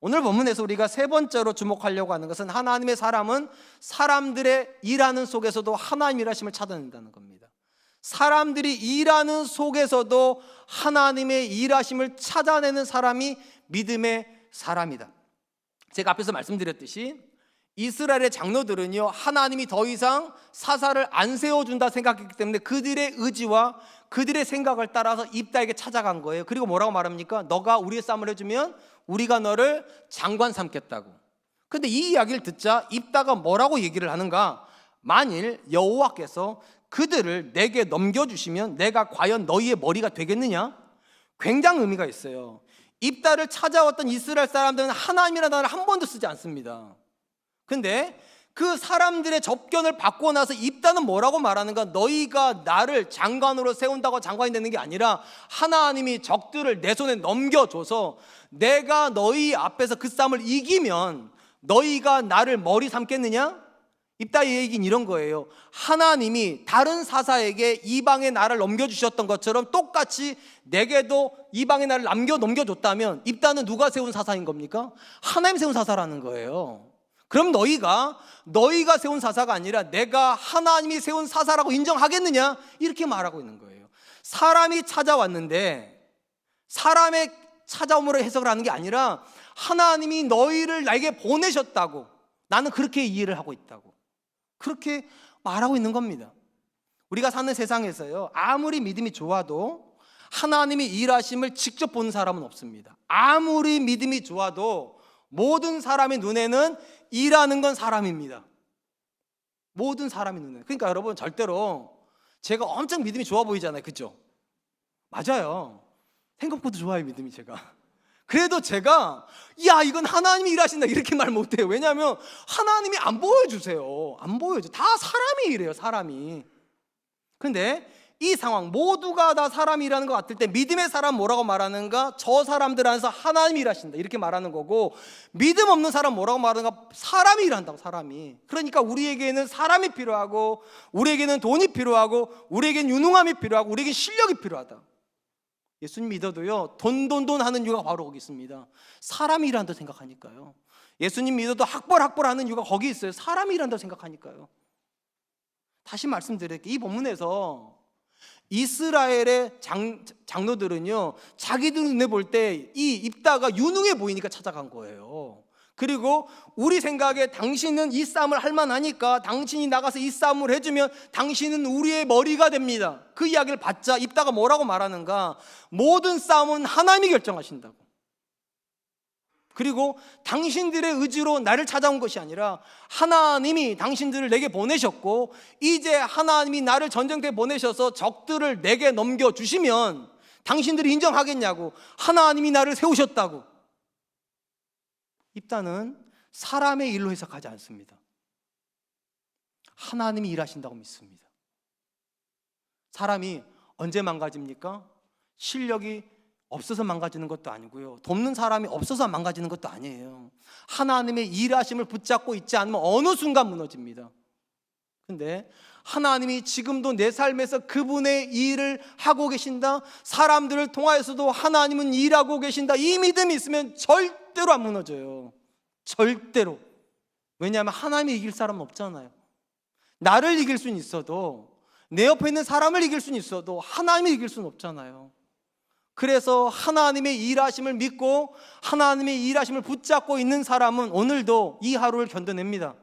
오늘 본문에서 우리가 세 번째로 주목하려고 하는 것은 하나님의 사람은 사람들의 일하는 속에서도 하나님 일하심을 찾아낸다는 겁니다. 사람들이 일하는 속에서도 하나님의 일하심을 찾아내는 사람이 믿음의 사람이다. 제가 앞에서 말씀드렸듯이 이스라엘의 장로들은요, 하나님이 더 이상 사사를 안 세워준다 생각했기 때문에 그들의 의지와 그들의 생각을 따라서 입다에게 찾아간 거예요. 그리고 뭐라고 말합니까? 너가 우리의 싸움을 해주면 우리가 너를 장관 삼겠다고. 그런데 이 이야기를 듣자 입다가 뭐라고 얘기를 하는가? 만일 여호와께서 그들을 내게 넘겨주시면 내가 과연 너희의 머리가 되겠느냐? 굉장히 의미가 있어요. 입다를 찾아왔던 이스라엘 사람들은 하나님이라는 단어를 한 번도 쓰지 않습니다. 근데 그 사람들의 접견을 받고 나서 입다는 뭐라고 말하는가? 너희가 나를 장관으로 세운다고 장관이 되는 게 아니라 하나님이 적들을 내 손에 넘겨줘서 내가 너희 앞에서 그 싸움을 이기면 너희가 나를 머리 삼겠느냐? 입다의 얘기는 이런 거예요. 하나님이 다른 사사에게 이방의 나라를 넘겨주셨던 것처럼 똑같이 내게도 이방의 나라를 넘겨줬다면 입다는 누가 세운 사사인 겁니까? 하나님 세운 사사라는 거예요. 그럼 너희가 세운 사사가 아니라 내가 하나님이 세운 사사라고 인정하겠느냐? 이렇게 말하고 있는 거예요. 사람이 찾아왔는데 사람의 찾아옴으로 해석을 하는 게 아니라 하나님이 너희를 나에게 보내셨다고, 나는 그렇게 이해를 하고 있다고, 그렇게 말하고 있는 겁니다. 우리가 사는 세상에서요, 아무리 믿음이 좋아도 하나님이 일하심을 직접 본 사람은 없습니다. 아무리 믿음이 좋아도 모든 사람의 눈에는 일하는 건 사람입니다. 모든 사람의 눈에. 그러니까 여러분, 절대로 제가 엄청 믿음이 좋아 보이잖아요, 그죠? 맞아요. 생각보다 좋아요, 믿음이. 제가 그래도 제가 야, 이건 하나님이 일하신다 이렇게 말 못해요. 왜냐하면 하나님이 안 보여주세요. 안 보여줘. 다 사람이 일해요, 사람이. 근데 이 상황, 모두가 다 사람이 일하는 것 같을 때 믿음의 사람 뭐라고 말하는가? 저 사람들 안에서 하나님이 일하신다 이렇게 말하는 거고, 믿음 없는 사람 뭐라고 말하는가? 사람이 일한다고, 사람이. 그러니까 우리에게는 사람이 필요하고, 우리에게는 돈이 필요하고, 우리에게는 유능함이 필요하고, 우리에게는 실력이 필요하다. 예수님 믿어도요, 돈 하는 이유가 바로 거기 있습니다. 사람이 일한다고 생각하니까요. 예수님 믿어도 학벌 하는 이유가 거기 있어요. 사람이 일한다고 생각하니까요. 다시 말씀드릴게요. 이 본문에서 이스라엘의 장로들은요, 자기들 눈에 볼 때 이 입다가 유능해 보이니까 찾아간 거예요. 그리고 우리 생각에 당신은 이 싸움을 할 만하니까 당신이 나가서 이 싸움을 해주면 당신은 우리의 머리가 됩니다. 그 이야기를 받자 입다가 뭐라고 말하는가? 모든 싸움은 하나님이 결정하신다고. 그리고 당신들의 의지로 나를 찾아온 것이 아니라 하나님이 당신들을 내게 보내셨고, 이제 하나님이 나를 전쟁터에 보내셔서 적들을 내게 넘겨주시면 당신들이 인정하겠냐고. 하나님이 나를 세우셨다고. 입다는 사람의 일로 해석하지 않습니다. 하나님이 일하신다고 믿습니다. 사람이 언제 망가집니까? 실력이 없어서 망가지는 것도 아니고요, 돕는 사람이 없어서 망가지는 것도 아니에요. 하나님의 일하심을 붙잡고 있지 않으면 어느 순간 무너집니다. 근데 하나님이 지금도 내 삶에서 그분의 일을 하고 계신다, 사람들을 통하여서도 하나님은 일하고 계신다, 이 믿음이 있으면 절대로 안 무너져요. 절대로. 왜냐하면 하나님이 이길 사람은 없잖아요. 나를 이길 수는 있어도 내 옆에 있는 사람을 이길 수는 있어도 하나님을 이길 수는 없잖아요. 그래서 하나님의 일하심을 믿고 하나님의 일하심을 붙잡고 있는 사람은 오늘도 이 하루를 견뎌냅니다.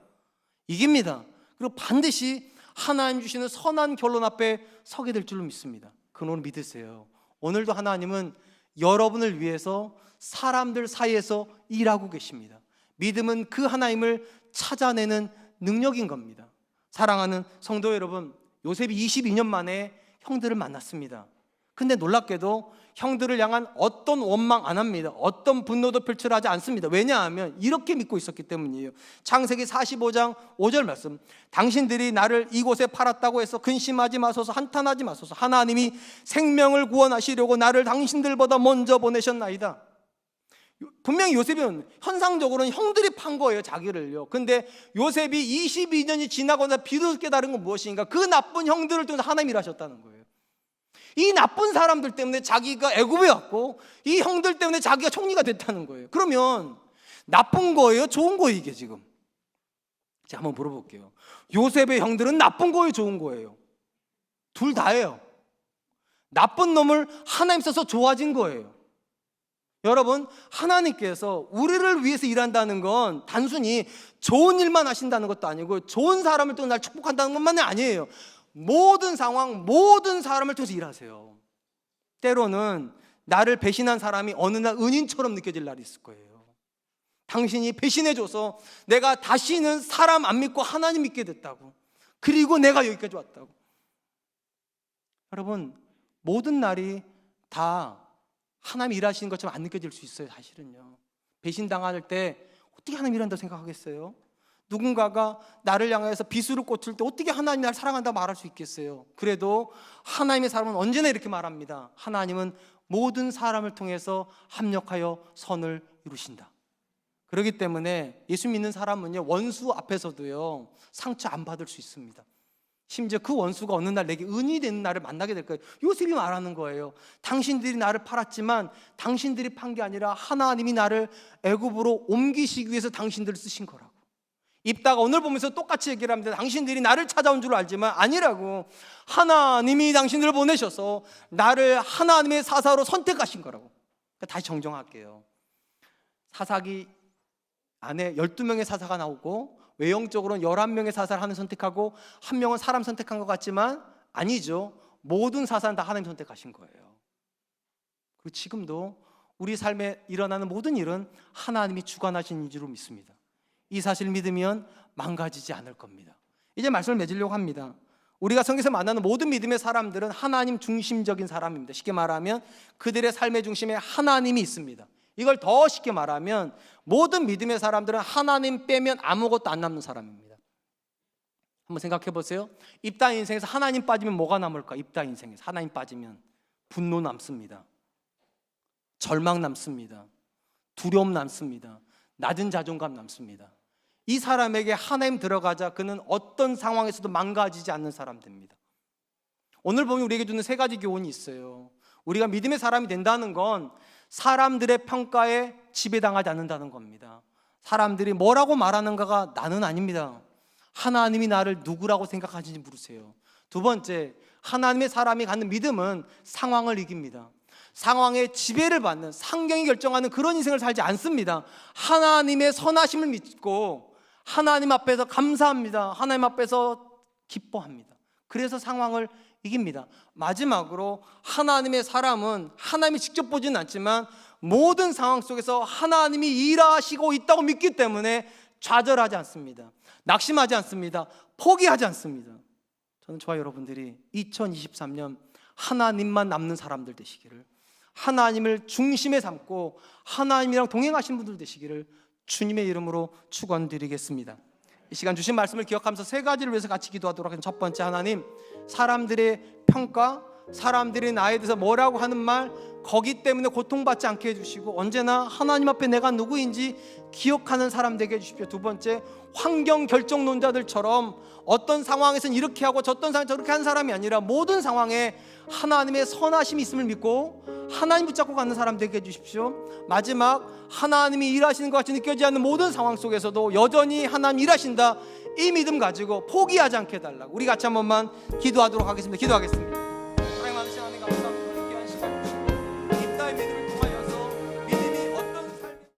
이깁니다. 그리고 반드시 하나님 주시는 선한 결론 앞에 서게 될 줄로 믿습니다. 그건 오늘 믿으세요. 오늘도 하나님은 여러분을 위해서 사람들 사이에서 일하고 계십니다. 믿음은 그 하나님을 찾아내는 능력인 겁니다. 사랑하는 성도 여러분, 요셉이 22년 만에 형들을 만났습니다. 근데 놀랍게도 형들을 향한 어떤 원망 안 합니다. 어떤 분노도 표출하지 않습니다. 왜냐하면 이렇게 믿고 있었기 때문이에요. 창세기 45장 5절 말씀, 당신들이 나를 이곳에 팔았다고 해서 근심하지 마소서, 한탄하지 마소서. 하나님이 생명을 구원하시려고 나를 당신들보다 먼저 보내셨나이다. 분명히 요셉은 현상적으로는 형들이 판 거예요, 자기를요. 근데 요셉이 22년이 지나고 나서 비로소 깨달은 건 무엇인가? 그 나쁜 형들을 통해서 하나님이 일하셨다는 거예요. 이 나쁜 사람들 때문에 자기가 애굽에 왔고 이 형들 때문에 자기가 총리가 됐다는 거예요. 그러면 나쁜 거예요, 좋은 거예요, 이게 지금? 제가 한번 물어볼게요. 요셉의 형들은 나쁜 거예요, 좋은 거예요? 둘 다예요. 나쁜 놈을 하나님 써서 좋아진 거예요. 여러분, 하나님께서 우리를 위해서 일한다는 건 단순히 좋은 일만 하신다는 것도 아니고 좋은 사람을 통해 날 축복한다는 것만이 아니에요. 모든 상황, 모든 사람을 통해서 일하세요. 때로는 나를 배신한 사람이 어느 날 은인처럼 느껴질 날이 있을 거예요. 당신이 배신해줘서 내가 다시는 사람 안 믿고 하나님 믿게 됐다고, 그리고 내가 여기까지 왔다고. 여러분, 모든 날이 다 하나님 일하시는 것처럼 안 느껴질 수 있어요. 사실은요. 배신당할 때 어떻게 하나님 일한다고 생각하겠어요? 누군가가 나를 향해서 비수를 꽂힐 때 어떻게 하나님이 나를 사랑한다고 말할 수 있겠어요? 그래도 하나님의 사람은 언제나 이렇게 말합니다. 하나님은 모든 사람을 통해서 합력하여 선을 이루신다. 그렇기 때문에 예수 믿는 사람은요, 원수 앞에서도요 상처 안 받을 수 있습니다. 심지어 그 원수가 어느 날 내게 은이 되는 날을 만나게 될 거예요. 요셉이 말하는 거예요. 당신들이 나를 팔았지만 당신들이 판 게 아니라 하나님이 나를 애굽으로 옮기시기 위해서 당신들을 쓰신 거라고. 입다가 오늘 보면서 똑같이 얘기를 합니다. 당신들이 나를 찾아온 줄 알지만 아니라고. 하나님이 당신들을 보내셔서 나를 하나님의 사사로 선택하신 거라고. 그러니까 다시 정정할게요. 사사기 안에 12명의 사사가 나오고 외형적으로는 11명의 사사를 하나님 선택하고 한 명은 사람 선택한 것 같지만 아니죠. 모든 사사는 다 하나님 선택하신 거예요. 그리고 지금도 우리 삶에 일어나는 모든 일은 하나님이 주관하신 일로 믿습니다. 이 사실을 믿으면 망가지지 않을 겁니다. 이제 말씀을 맺으려고 합니다. 우리가 성경에서 만나는 모든 믿음의 사람들은 하나님 중심적인 사람입니다. 쉽게 말하면 그들의 삶의 중심에 하나님이 있습니다. 이걸 더 쉽게 말하면 모든 믿음의 사람들은 하나님 빼면 아무것도 안 남는 사람입니다. 한번 생각해 보세요. 입다 인생에서 하나님 빠지면 뭐가 남을까? 입다 인생에서 하나님 빠지면 분노 남습니다. 절망 남습니다. 두려움 남습니다. 낮은 자존감 남습니다. 이 사람에게 하나님 들어가자 그는 어떤 상황에서도 망가지지 않는 사람 됩니다. 오늘 보면 우리에게 주는 세 가지 교훈이 있어요. 우리가 믿음의 사람이 된다는 건 사람들의 평가에 지배당하지 않는다는 겁니다. 사람들이 뭐라고 말하는가가 나는 아닙니다. 하나님이 나를 누구라고 생각하시는지 물으세요. 두 번째, 하나님의 사람이 갖는 믿음은 상황을 이깁니다. 상황에 지배를 받는, 상경이 결정하는 그런 인생을 살지 않습니다. 하나님의 선하심을 믿고 하나님 앞에서 감사합니다. 하나님 앞에서 기뻐합니다. 그래서 상황을 이깁니다. 마지막으로 하나님의 사람은 하나님이 직접 보지는 않지만 모든 상황 속에서 하나님이 일하시고 있다고 믿기 때문에 좌절하지 않습니다. 낙심하지 않습니다. 포기하지 않습니다. 저는 저와 여러분들이 2023년 하나님만 남는 사람들 되시기를, 하나님을 중심에 삼고 하나님이랑 동행하신 분들 되시기를 주님의 이름으로 축원드리겠습니다. 이 시간 주신 말씀을 기억하면서 세 가지를 위해서 같이 기도하도록 하겠습니다. 첫 번째, 하나님, 사람들의 평가, 사람들이 나에 대해서 뭐라고 하는 말, 거기 때문에 고통받지 않게 해주시고 언제나 하나님 앞에 내가 누구인지 기억하는 사람 되게 해주십시오. 두 번째, 환경 결정론자들처럼 어떤 상황에서는 이렇게 하고 어떤 상황에서 저렇게 하는 사람이 아니라 모든 상황에 하나님의 선하심이 있음을 믿고 하나님 붙잡고 가는 사람 되게 해주십시오. 마지막, 하나님이 일하시는 것 같이 느껴지지 않는 모든 상황 속에서도 여전히 하나님 일하신다, 이 믿음 가지고 포기하지 않게 해달라고 우리 같이 한 번만 기도하도록 하겠습니다. 기도하겠습니다.